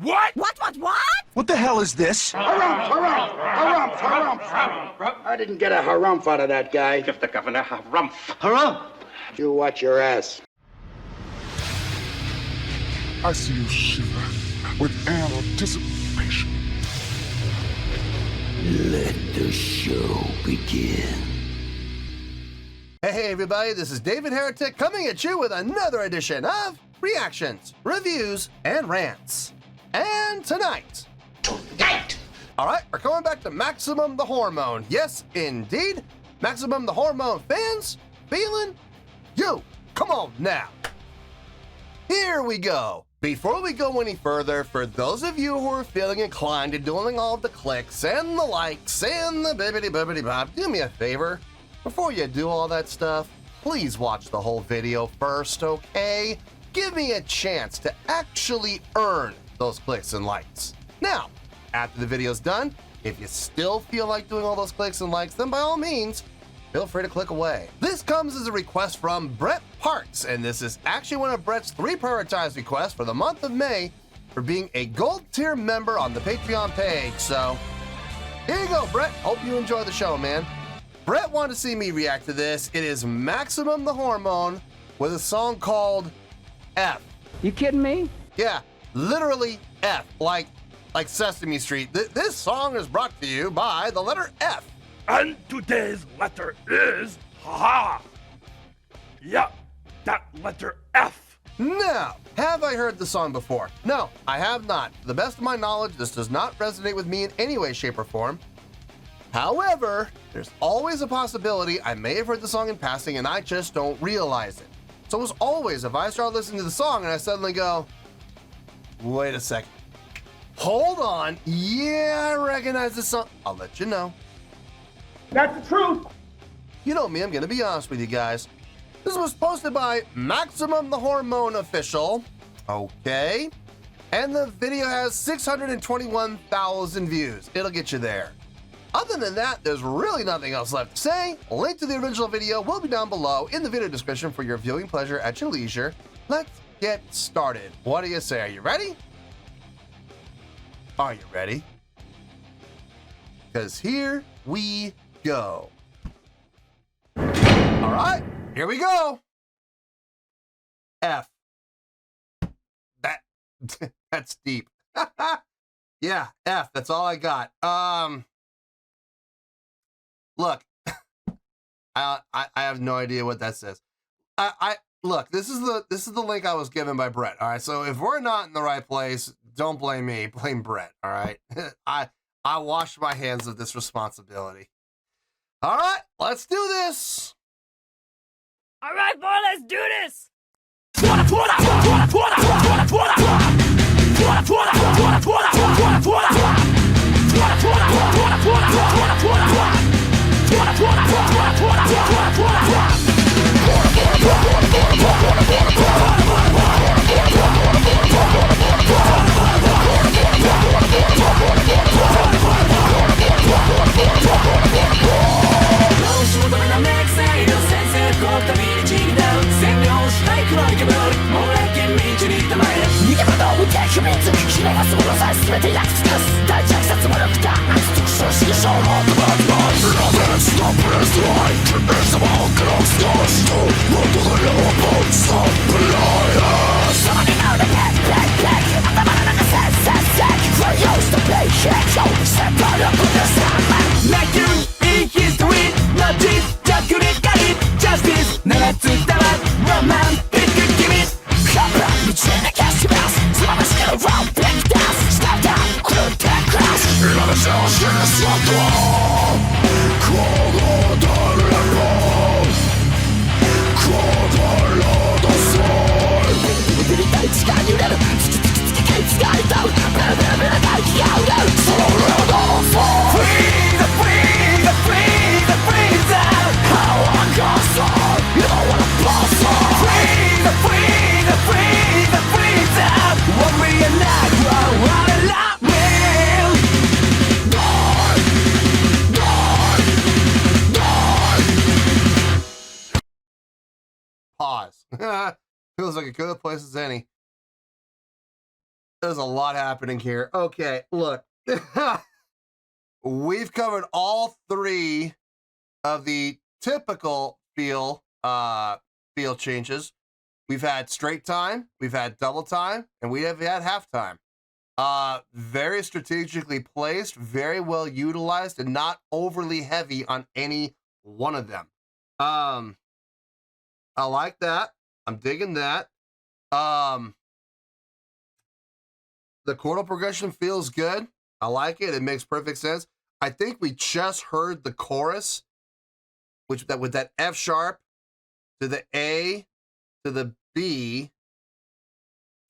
What? What? What the hell is this? Harumph. I didn't get a harumph out of that guy. Give the governor harumph. Harumph! You watch your ass. I see you shiver with anticipation. Let the show begin. Hey everybody, this is David Heretic coming at you with another edition of Reactions, Reviews, and Rants. And tonight, alright, we're going back to Maximum The Hormone. Yes, indeed, Maximum The Hormone fans, feeling you. Come on now. Here we go. Before we go any further, for those of you who are feeling inclined to doing all the clicks and the likes and the bibbity-bibbity-bop, do me a favor. Before you do all that stuff, please watch the whole video first, okay? Give me a chance to actually earn those clicks and likes. Now, after the video's done, if you still feel like doing all those clicks and likes, then by all means, feel free to click away. This comes as a request from Brett Parks, and this is actually one of Brett's 3 prioritized requests for the month of May for being a gold tier member on the Patreon page. So, here you go, Brett. Hope you enjoy the show, man. Brett wanted to see me react to this. It is Maximum The Hormone with a song called F. You kidding me? Yeah, literally F, like Sesame Street. This song is brought to you by the letter F. And today's letter is ha. Yeah, that letter F. Now, have I heard the song before? No, I have not. To the best of my knowledge, this does not resonate with me in any way, shape, or form. However, there's always a possibility I may have heard the song in passing and I just don't realize it. So as always, if I start listening to the song and I suddenly go, wait a second, hold on, yeah, I recognize this song, I'll let you know. That's the truth. You know me, I'm gonna be honest with you guys. This was posted by Maximum The Hormone Official, okay? And the video has 621,000 views. It'll get you there. Other than that, there's really nothing else left to say. A link to the original video will be down below in the video description for your viewing pleasure at your leisure. Let's get started. What do you say? Are you ready? Are you ready? Because here we go. All right, here we go. F. That's deep. Yeah, F. That's all I got. Look, I have no idea what that says. Look, this is the link I was given by Brett. All right, so if we're not in the right place, don't blame me, blame Brett. All right, I wash my hands of this responsibility. All right, let's do this. All right, boy, let's do this. Pause. Feels like a good place as any. There's a lot happening here. Okay, look. We've covered all three of the typical feel changes. We've had straight time, we've had double time, and we have had halftime. Very strategically placed, very well utilized, and not overly heavy on any one of them. I like that. I'm digging that. The chordal progression feels good. I like it. It makes perfect sense. I think we just heard the chorus, with that F sharp to the A to the B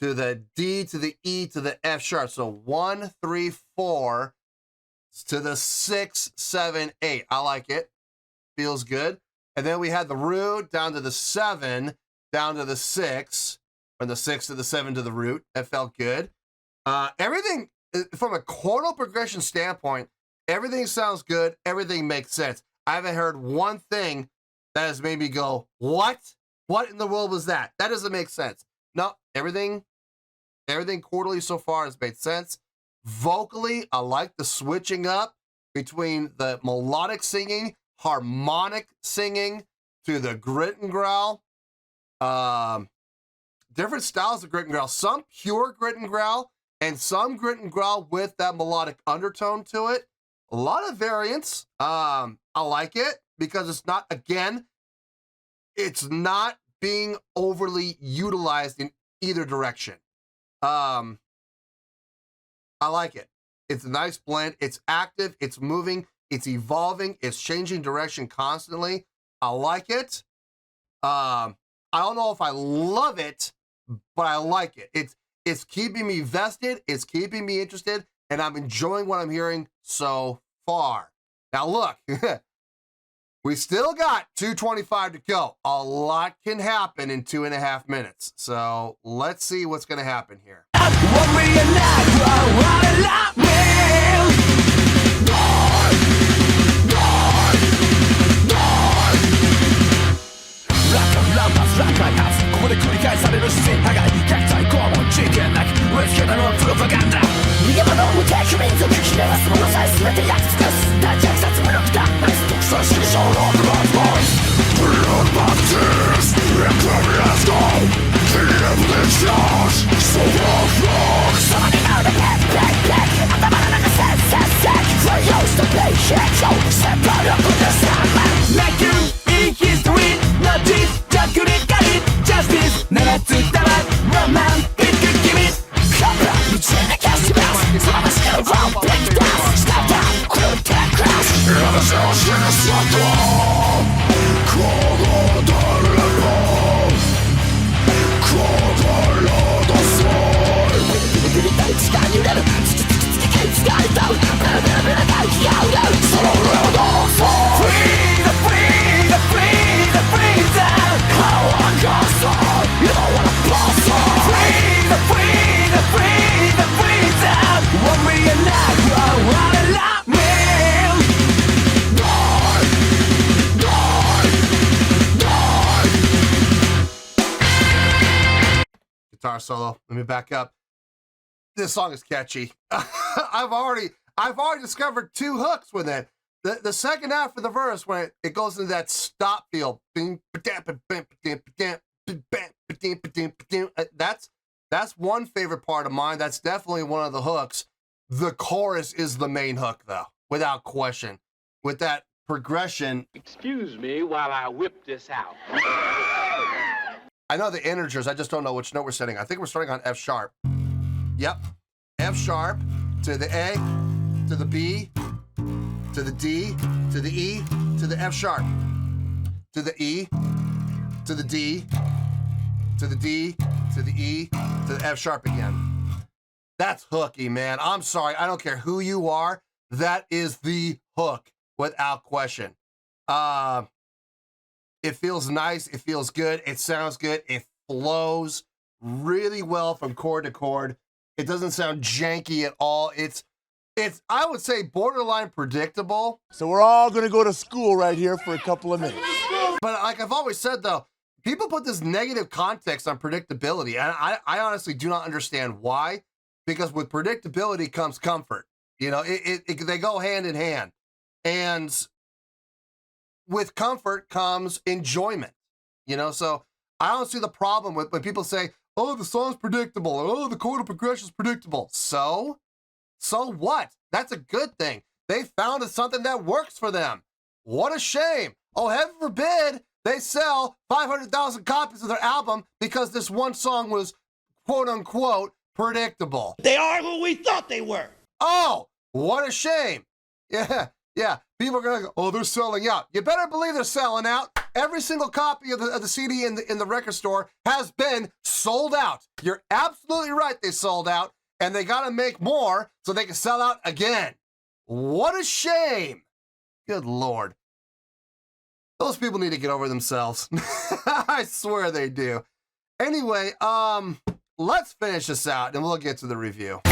to the D to the E to the F sharp. So 1, 3, 4 to the 6, 7, 8. I like it. Feels good. And then we had the root down to the 7, down to the 6, from the 6 to the 7 to the root. That felt good. Everything from a chordal progression standpoint, everything sounds good. Everything makes sense. I haven't heard one thing that has made me go, what? What in the world was that? That doesn't make sense. No, everything chordally so far has made sense. Vocally, I like the switching up between the melodic singing, harmonic singing, to the grit and growl. Different styles of grit and growl. Some pure grit and growl, and some grit and growl with that melodic undertone to it. A lot of variance. I like it because it's not, again, it's not being overly utilized in either direction. I like it. It's a nice blend. It's active. It's moving. It's evolving. It's changing direction constantly. I like it. I don't know if I love it, but I like it. It's keeping me vested. It's keeping me interested, and I'm enjoying what I'm hearing so far. Now look, we still got 2:25 to go. A lot can happen in 2.5 minutes. So let's see what's going to happen here. Guitar solo. Let me back up. This song is catchy. I've already discovered 2 hooks with it. The second half of the verse, when it goes into that stop feel, that's one favorite part of mine. That's definitely one of the hooks. The chorus is the main hook, though, without question. With that progression. Excuse me while I whip this out. I know the integers, I just don't know which note we're setting. I think we're starting on F sharp. Yep. F sharp to the A, to the B, to the D, to the E, to the F sharp, to the E, to the D, to the D, to the E, to the F sharp again. That's hooky, man. I'm sorry. I don't care who you are. That is the hook without question. It feels nice. It feels good. It sounds good. It flows really well from chord to chord. It doesn't sound janky at all. It's I would say borderline predictable. So we're all gonna go to school right here for a couple of minutes. But like I've always said though, people put this negative context on predictability. And I honestly do not understand why. because with predictability comes comfort. You know, they go hand in hand. And with comfort comes enjoyment. You know, so I don't see the problem with when people say, oh, the song's predictable, or oh, the chordal progression's predictable. So what? That's a good thing. They found something that works for them. What a shame. Oh, heaven forbid they sell 500,000 copies of their album because this one song was quote unquote predictable. They are who we thought they were. Oh, what a shame. Yeah. People are going to go, oh, they're selling out. You better believe they're selling out. Every single copy of the CD in the record store has been sold out. You're absolutely right, they sold out. And they got to make more so they can sell out again. What a shame. Good Lord. Those people need to get over themselves. I swear they do. Anyway, let's finish this out and we'll get to the review.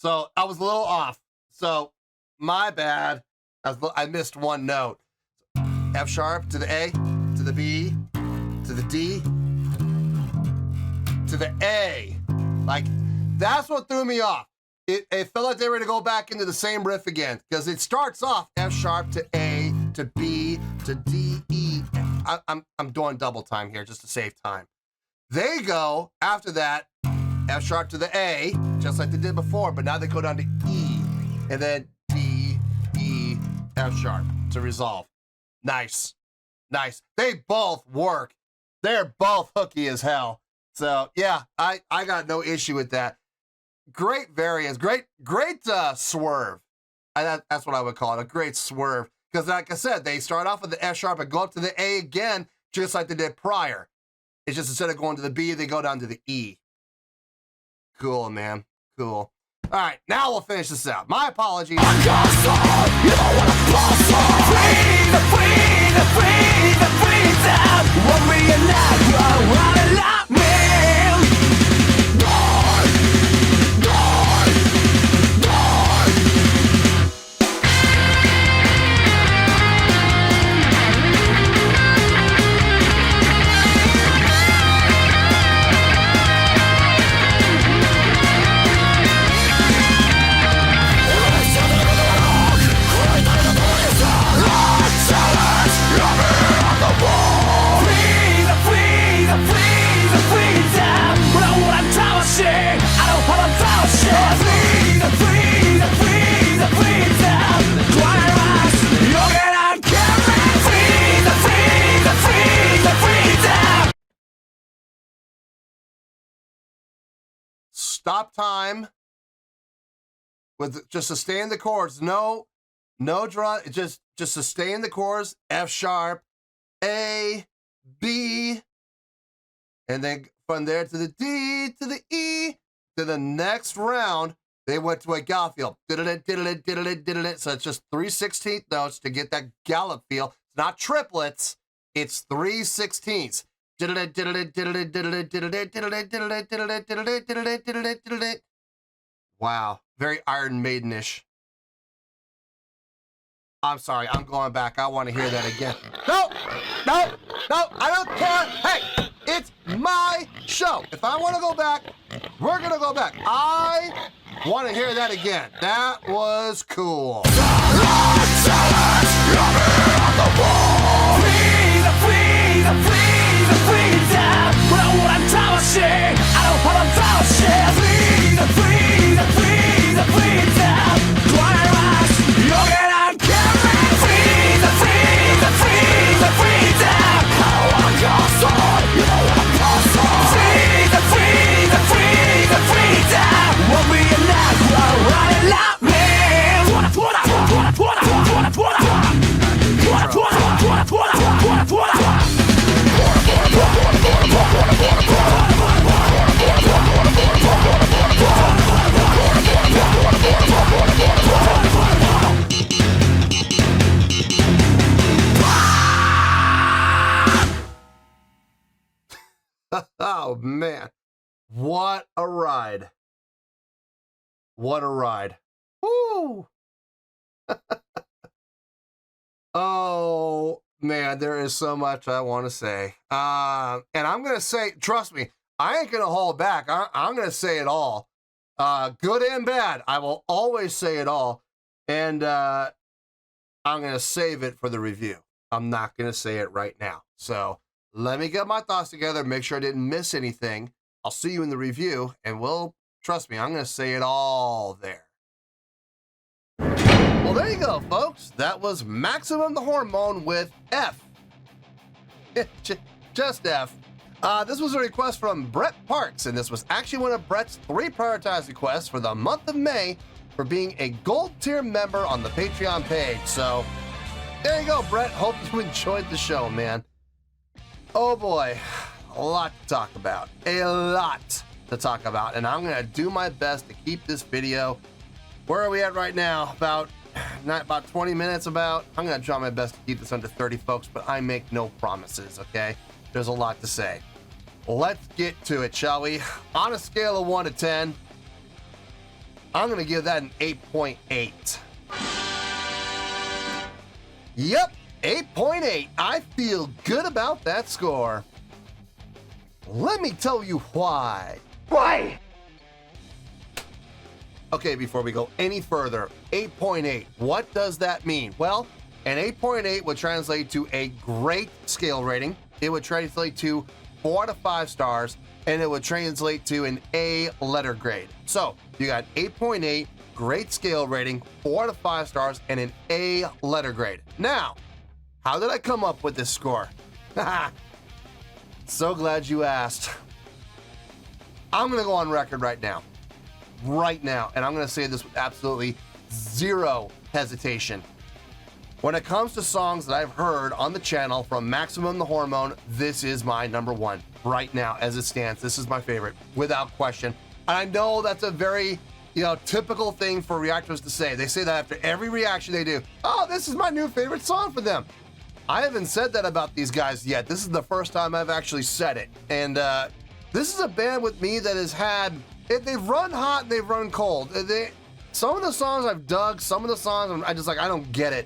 So I was a little off. So my bad. I missed one note. F sharp to the A, to the B, to the D, to the A. Like, that's what threw me off. It felt like they were going to go back into the same riff again because it starts off F sharp to A, to B, to D, E. I'm doing double time here just to save time. They go, after that, F sharp to the A, just like they did before, but now they go down to E, and then D, E, F sharp to resolve. Nice. They both work. They're both hooky as hell. So yeah, I got no issue with that. Great variance, great swerve. That's what I would call it, a great swerve. Because like I said, they start off with the F sharp and go up to the A again, just like they did prior. It's just instead of going to the B, they go down to the E. Cool, man. Cool. All right, now we'll finish this out. My apologies. Stop time with just sustain the chords. No draw. Just sustain the chords. F sharp, A, B, and then from there to the D to the E to the next round. They went to a gallop feel. Diddle-it. So it's just 3/16 notes to get that gallop feel. It's not triplets. It's 3/16. Wow, very Iron Maidenish. I'm sorry, I'm going back. I want to hear that again. No, I don't care. Hey, it's my show. If I want to go back, we're going to go back. I want to hear that again. That was cool. Oh, man. What a ride. What a ride. Woo! Oh, man, there is so much I want to say. And I'm going to say, trust me, I ain't going to hold back. I'm going to say it all. Good and bad. I will always say it all. And I'm going to save it for the review. I'm not going to say it right now. So let me get my thoughts together, make sure I didn't miss anything. I'll see you in the review, and trust me, I'm going to say it all there. Well, there you go, folks. That was Maximum The Hormone with F. Just F. This was a request from Brett Parks, and this was actually one of Brett's 3 prioritized requests for the month of May for being a gold tier member on the Patreon page. So there you go, Brett. Hope you enjoyed the show, man. Oh boy, a lot to talk about. A lot to talk about, and I'm gonna do my best to keep this video. Where are we at right now? About 20 minutes about. I'm gonna try my best to keep this under 30, folks, but I make no promises, okay? There's a lot to say. Let's get to it, shall we? On a scale of 1 to 10, I'm gonna give that an 8.8. Yep, 8.8. I feel good about that score. Let me tell you why. Why? Okay, before we go any further, 8.8, what does that mean? Well, an 8.8 would translate to a great scale rating. It would translate to 4 out of 5 stars, and it would translate to an A letter grade. So you got 8.8, great scale rating, 4 out of 5 stars, and an A letter grade. Now, how did I come up with this score? So glad you asked. I'm gonna go on record right now, and I'm gonna say this with absolutely zero hesitation. When it comes to songs that I've heard on the channel from Maximum The Hormone, this is my number 1 right now as it stands. This is my favorite, without question. And I know that's a very, typical thing for reactors to say. They say that after every reaction they do. Oh, this is my new favorite song for them. I haven't said that about these guys yet. This is the first time I've actually said it. And this is a band with me that has had, they've run hot and they've run cold. Some of the songs I've dug, some of the songs I just I don't get it.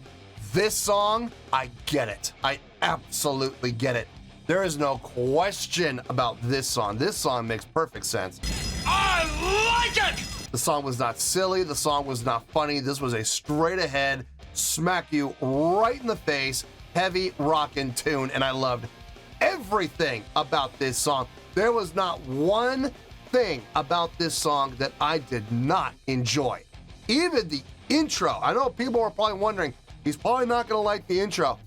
This song, I get it. I absolutely get it. There is no question about this song. This song makes perfect sense. I like it! The song was not silly. The song was not funny. This was a straight ahead, smack you right in the face, heavy rockin' tune, and I loved everything about this song. There was not one thing about this song that I did not enjoy. Even the intro. I know people were probably wondering, he's probably not gonna like the intro.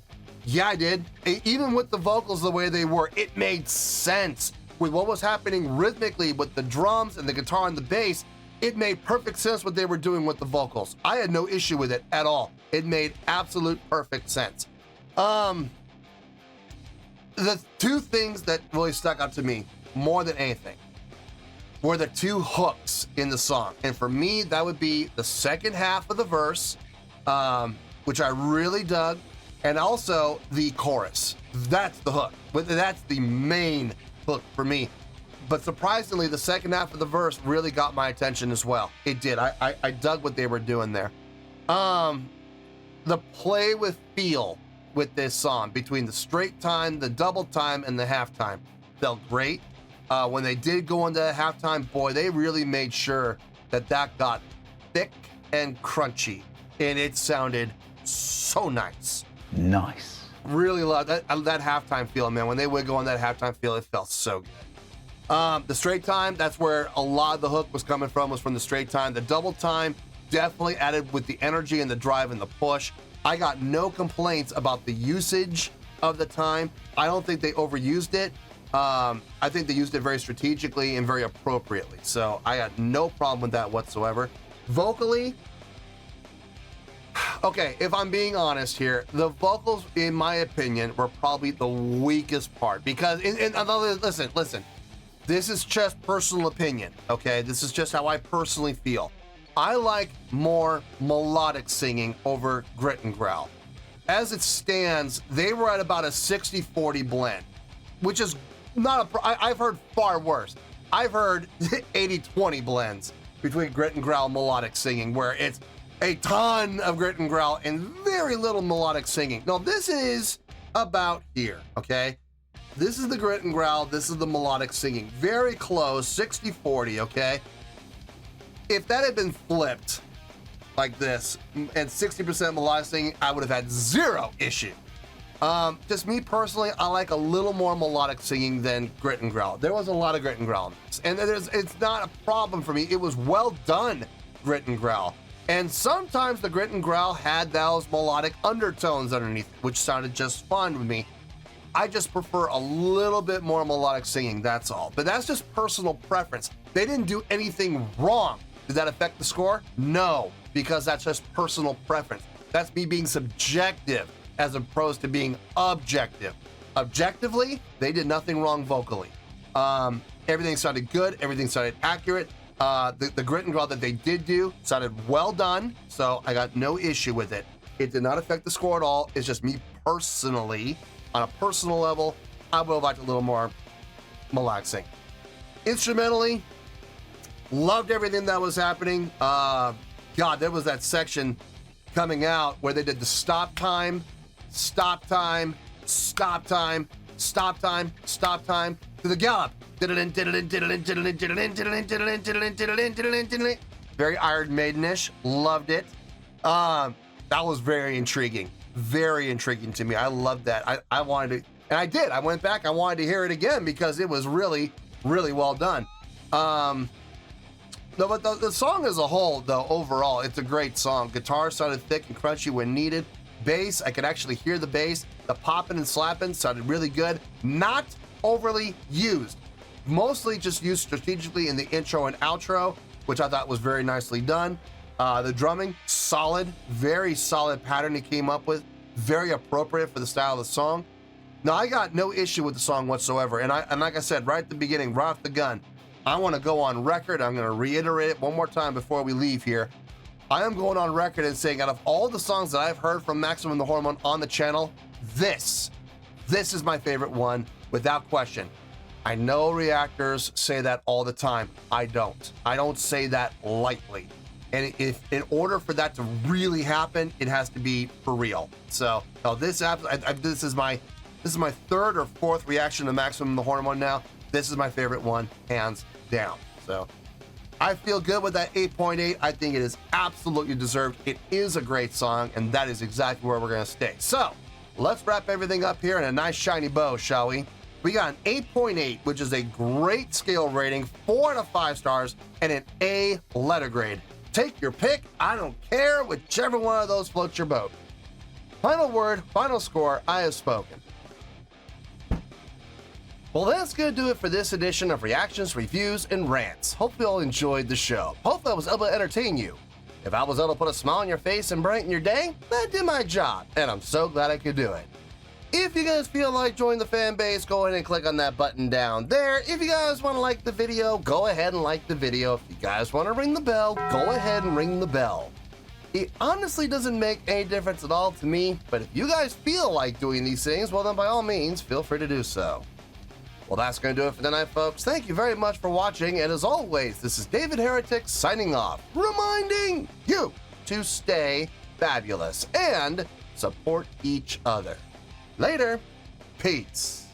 Yeah, I did. Even with the vocals the way they were, it made sense. With what was happening rhythmically with the drums and the guitar and the bass, it made perfect sense what they were doing with the vocals. I had no issue with it at all. It made absolute perfect sense. The 2 things that really stuck out to me more than anything were the 2 hooks in the song. And for me, that would be the second half of the verse, which I really dug, and also the chorus. That's the hook. That's the main hook for me. But surprisingly, the second half of the verse really got my attention as well. It did. I dug what they were doing there. The play with feel with this song between the straight time, the double time, and the halftime felt great. When they did go into halftime, boy, they really made sure that got thick and crunchy, and it sounded so nice. Nice. Really love that halftime feel, man. When they would go on that halftime feel, it felt so good. The straight time, that's where a lot of the hook was coming from, was from the straight time. The double time definitely added with the energy and the drive and the push. I got no complaints about the usage of the time. I don't think they overused it. I think they used it very strategically and very appropriately. So I got no problem with that whatsoever. Vocally, okay, if I'm being honest here, the vocals, in my opinion, were probably the weakest part. Because, listen, this is just personal opinion, okay? This is just how I personally feel. I like more melodic singing over grit and growl. As it stands, they were at about a 60-40 blend, which is I've heard far worse. I've heard 80-20 blends between grit and growl melodic singing, where it's a ton of grit and growl and very little melodic singing. No, this is about here, okay? This is the grit and growl, this is the melodic singing. Very close, 60-40, okay? If that had been flipped like this and 60% melodic singing, I would have had zero issue. Just me personally, I like a little more melodic singing than grit and growl. There was a lot of grit and growl in this, and it's not a problem for me. It was well done grit and growl. And sometimes the grit and growl had those melodic undertones underneath, which sounded just fine with me. I just prefer a little bit more melodic singing, that's all. But that's just personal preference. They didn't do anything wrong. Did that affect the score? No, because that's just personal preference. That's me being subjective as opposed to being objective. Objectively, they did nothing wrong vocally. Everything sounded good, everything sounded accurate. The grit and growl that they did do sounded well done, so I got no issue with it. It did not affect the score at all. It's just me personally, on a personal level, I would have liked a little more relaxing. Instrumentally, loved everything that was happening. God, there was that section coming out where they did the stop time, stop time, stop time, stop time, stop time, to the gallop. Very Iron Maidenish, loved it. That was very intriguing to me. I loved that. I wanted to, and I did. I went back, I wanted to hear it again because it was really, really well done. No, but the song as a whole, though, overall, it's a great song. Guitar sounded thick and crunchy when needed. Bass, I could actually hear the bass. The popping and slapping sounded really good. Not overly used. Mostly just used strategically in the intro and outro, which I thought was very nicely done. The drumming, solid, very solid pattern he came up with, very appropriate for the style of the song. Now, I got no issue with the song whatsoever, and like I said, right at the beginning, right off the gun, I want to go on record, I'm going to reiterate it one more time before we leave here. I am going on record and saying out of all the songs that I've heard from Maximum The Hormone on the channel, this is my favorite one, without question. I know reactors say that all the time. I don't. I don't say that lightly. And if in order for that to really happen, it has to be for real. So this is my third or fourth reaction to Maximum The Hormone now. This is my favorite one, hands down. So I feel good with that 8.8. I think it is absolutely deserved. It is a great song, and that is exactly where we're going to stay. So let's wrap everything up here in a nice shiny bow, shall we? We got an 8.8, which is a great scale rating, 4 out of 5 stars, and an A letter grade. Take your pick. I don't care. Whichever one of those floats your boat. Final word, final score, I have spoken. Well, that's going to do it for this edition of Reactions, Reviews, and Rants. Hopefully you all enjoyed the show. Hopefully I was able to entertain you. If I was able to put a smile on your face and brighten your day, that did my job, and I'm so glad I could do it. If you guys feel like joining the fan base, go ahead and click on that button down there. If you guys want to like the video, go ahead and like the video. If you guys want to ring the bell, go ahead and ring the bell. It honestly doesn't make any difference at all to me, but if you guys feel like doing these things, well then by all means, feel free to do so. Well, that's going to do it for tonight, folks. Thank you very much for watching, and as always, this is David Heretic signing off, reminding you to stay fabulous and support each other. Later. Peace.